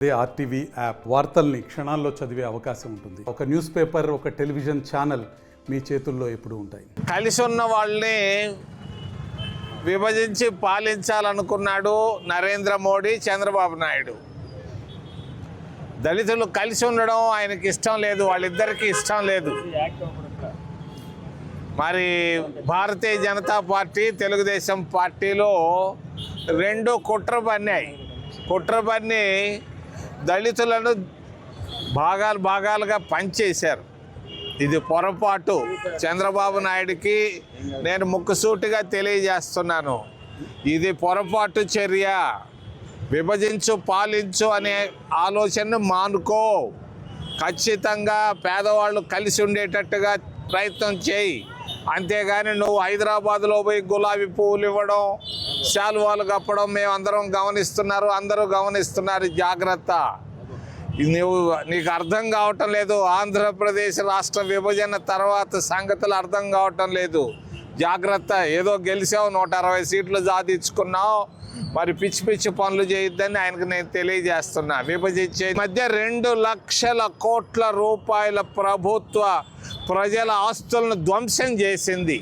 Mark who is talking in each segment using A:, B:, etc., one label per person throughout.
A: RTV app వార్తల్ని క్షణాల్లో చదివే అవకాశం ఉంటుంది. ఒక న్యూస్ పేపర్, ఒక టెలివిజన్ ఛానల్ మీ చేతుల్లో ఎప్పుడూ ఉంటాయి.
B: కలిసి ఉన్న వాళ్ళని విభజించి పాలించాలనుకున్నాడు నరేంద్ర మోడీ, చంద్రబాబు నాయుడు. దళితులు కలిసి ఉండడం ఆయనకి ఇష్టం లేదు, వాళ్ళిద్దరికీ ఇష్టం లేదు. మరి భారతీయ జనతా పార్టీ, తెలుగుదేశం పార్టీలో రెండు కుట్ర పన్ని దళితులను భాగాలుగా పంచేశారు. ఇది పొరపాటు. చంద్రబాబు నాయుడికి నేను ముక్కుసూటిగా తెలియజేస్తున్నాను, ఇది పొరపాటు చర్య. విభజించు పాలించు అనే ఆలోచనను మానుకో. ఖచ్చితంగా పేదవాళ్ళు కలిసి ఉండేటట్టుగా ప్రయత్నం చేయి. అంతేగాని నువ్వు హైదరాబాద్లో పోయి గులాబీ పువ్వులు ఇవ్వడం, శాలువాలు కప్పడం మేము అందరూ గమనిస్తున్నారు. జాగ్రత్త. నీకు అర్థం కావటం లేదు. ఆంధ్రప్రదేశ్ రాష్ట్ర విభజన తర్వాత సంగతులు అర్థం కావటం లేదు. జాగ్రత్త. ఏదో గెలిచావు, 160 సీట్లు సాధించుకున్నావు, మరి పిచ్చి పనులు చేయొద్దని ఆయనకు నేను తెలియజేస్తున్నా. విభజించే మధ్య 2 లక్షల కోట్ల రూపాయల ప్రభుత్వ ప్రజల ఆస్తులను ధ్వంసం చేసింది.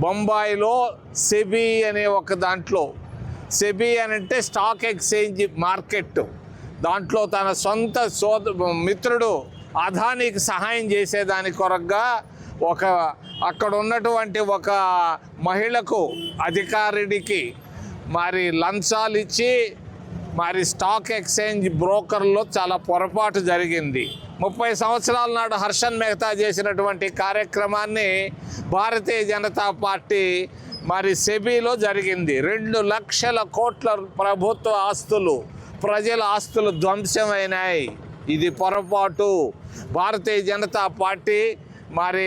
B: బొంబాయిలో సెబీ అనే ఒక దాంట్లో, సెబీ అని అంటే స్టాక్ ఎక్స్చేంజ్ మార్కెట్, దాంట్లో తన సొంత మిత్రుడు అదానీకి సహాయం చేసేదాని కొరకుగా అక్కడ ఉన్నటువంటి ఒక మహిళకు, అధికారినికి మరి లంచాలు ఇచ్చి మరి స్టాక్ ఎక్స్చేంజ్ బ్రోకర్లో చాలా పొరపాటు జరిగింది. 30 సంవత్సరాల నాడు హర్షన్ మెహతా చేసినటువంటి కార్యక్రమాన్ని భారతీయ జనతా పార్టీ మరి సెబీలో జరిగింది. 2 లక్షల కోట్ల ప్రభుత్వ ఆస్తులు, ప్రజల ఆస్తులు ధ్వంసమైనాయి. ఇది పొరపాటు. భారతీయ జనతా పార్టీ మరి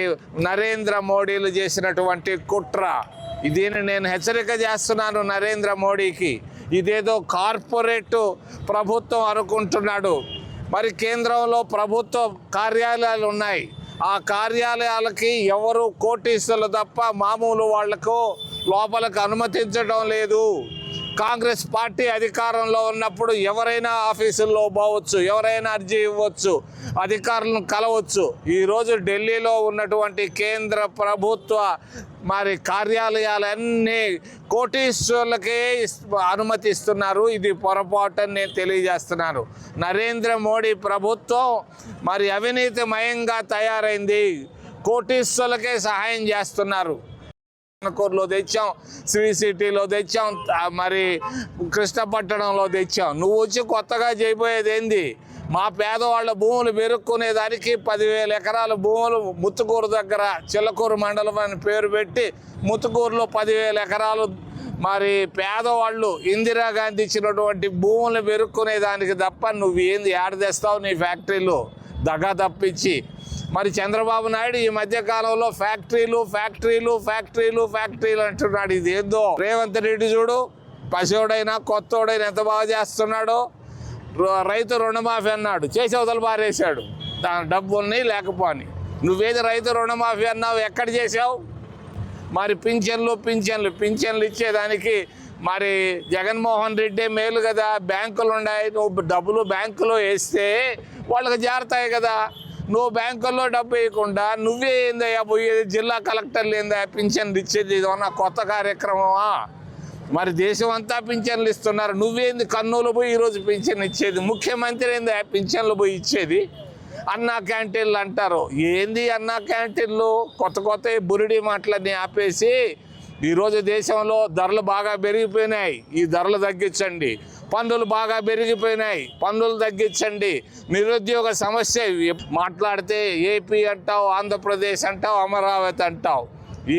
B: నరేంద్ర మోడీలు చేసినటువంటి కుట్ర. దీన్ని నేను హెచ్చరిక చేస్తున్నాను నరేంద్ర మోడీకి. ఇదేదో కార్పొరేట్ ప్రభుత్వం అనుకుంటున్నాడు. మరి కేంద్రంలో ప్రభుత్వ కార్యాలయాలు ఉన్నాయి. ఆ కార్యాలయాలకి ఎవరు కోటీశ్వరులు తప్ప మామూలు వాళ్లకు లోపలికి అనుమతించడం లేదు. కాంగ్రెస్ పార్టీ అధికారంలో ఉన్నప్పుడు ఎవరైనా ఆఫీసుల్లో పోవచ్చు, ఎవరైనా అర్జీ ఇవ్వచ్చు, అధికారులను కలవచ్చు. ఈరోజు ఢిల్లీలో ఉన్నటువంటి కేంద్ర ప్రభుత్వ మరి కార్యాలయాలన్నీ కోటీశ్వరులకే అనుమతిస్తున్నారు. ఇది పొరపాటు అని నేను తెలియజేస్తున్నాను. నరేంద్ర మోడీ ప్రభుత్వం మరి అవినీతిమయంగా తయారైంది. కోటీశ్వరులకే సహాయం చేస్తున్నారు. లో తెచ్చాం, శ్రీ సిటీలో తెచ్చాం, మరి కృష్ణపట్టణంలో తెచ్చాం. నువ్వు వచ్చి కొత్తగా చేయబోయేది ఏంది? మా పేదవాళ్ళ భూములు పెరుక్కునేదానికి 10,000 ఎకరాల భూములు ముత్తుకూరు దగ్గర, చిల్లకూరు మండలం అని పేరు పెట్టి ముత్తుకూరులో 10,000 ఎకరాలు మరి పేదవాళ్ళు ఇందిరాగాంధీ ఇచ్చినటువంటి భూములు పెరుక్కునేదానికి తప్ప నువ్వు ఏంది ఏడదెస్తావు నీ ఫ్యాక్టరీలు? దగా తప్పించి మరి చంద్రబాబు నాయుడు ఈ మధ్య కాలంలో ఫ్యాక్టరీలు అంటున్నాడు. ఇది ఏందో. రేవంత్ రెడ్డి చూడు, పసివాడైనా కొత్తోడైనా ఎంత బాగా చేస్తున్నాడో. రైతు రుణమాఫీ అన్నాడు, చేసి అవతల పారేశాడు. దాని డబ్బుల్ని లేకపోని. నువ్వేది రైతు రుణమాఫీ అన్నావు, ఎక్కడ చేసావు? మరి పింఛన్లు ఇచ్చేదానికి మరి జగన్మోహన్ రెడ్డి మేలు కదా. బ్యాంకులు ఉన్నాయి, నువ్వు డబ్బులు బ్యాంకులో వేస్తే వాళ్ళకి జారుతాయి కదా. నువ్వు బ్యాంకుల్లో డబ్బు వేయకుండా నువ్వే ఏందయ్యా పోయేది? జిల్లా కలెక్టర్లు ఏందయ్యా పింఛన్లు ఇచ్చేది? ఇదన్నా కొత్త కార్యక్రమమా? మరి దేశం అంతా పింఛన్లు ఇస్తున్నారు, నువ్వేంది కర్నూలు పోయి ఈరోజు పింఛన్ ఇచ్చేది? ముఖ్యమంత్రి ఏందయ్యా పింఛన్లు పోయి ఇచ్చేది? అన్నా క్యాంటీన్లు అంటారు. ఏంది అన్నా క్యాంటీన్లు? కొత్త బురిడి మాటలన్నీ ఆపేసి ఈరోజు దేశంలో ధరలు బాగా పెరిగిపోయినాయి, ఈ ధరలు తగ్గించండి. పన్నులు బాగా పెరిగిపోయినాయి, పన్నులు తగ్గించండి. నిరుద్యోగ సమస్య మాట్లాడితే ఏపీ అంటావు, ఆంధ్రప్రదేశ్ అంటావు, అమరావతి అంటావు.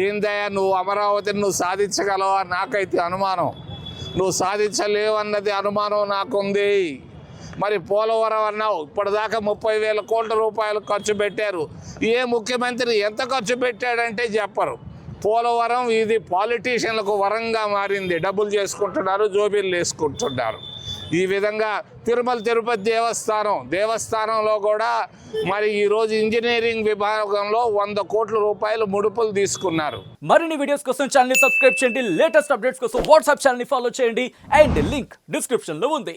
B: ఏందయ్యా నువ్వు అమరావతిని నువ్వు సాధించగలవా? నాకైతే అనుమానం. నువ్వు సాధించలేవు అన్నది అనుమానం నాకుంది. మరి పోలవరం అన్నావు, ఇప్పటిదాకా 30,000 కోట్ల రూపాయలు ఖర్చు పెట్టారు. ఏ ముఖ్యమంత్రి ఎంత ఖర్చు పెట్టాడంటే చెప్పరు. పోలవరం ఇది పాలిటీషియన్లకు వరంగా మారింది. డబ్బులు చేసుకుంటున్నారు, జోబీలు వేసుకుంటున్నారు. ఈ విధంగా తిరుపతి దేవస్థానంలో కూడా మరి ఈరోజు ఇంజనీరింగ్ విభాగంలో 100 కోట్ల రూపాయలు ముడుపులు తీసుకున్నారు.
C: మరిన్ని వీడియోస్ కోసం ఛానల్ ని సబ్స్క్రైబ్ చేయండి. లేటెస్ట్ అప్డేట్స్ కోసం వాట్సాప్ ఛానల్ ని ఫాలో చేయండి. అండ్ లింక్ డిస్క్రిప్షన్ లో ఉంది.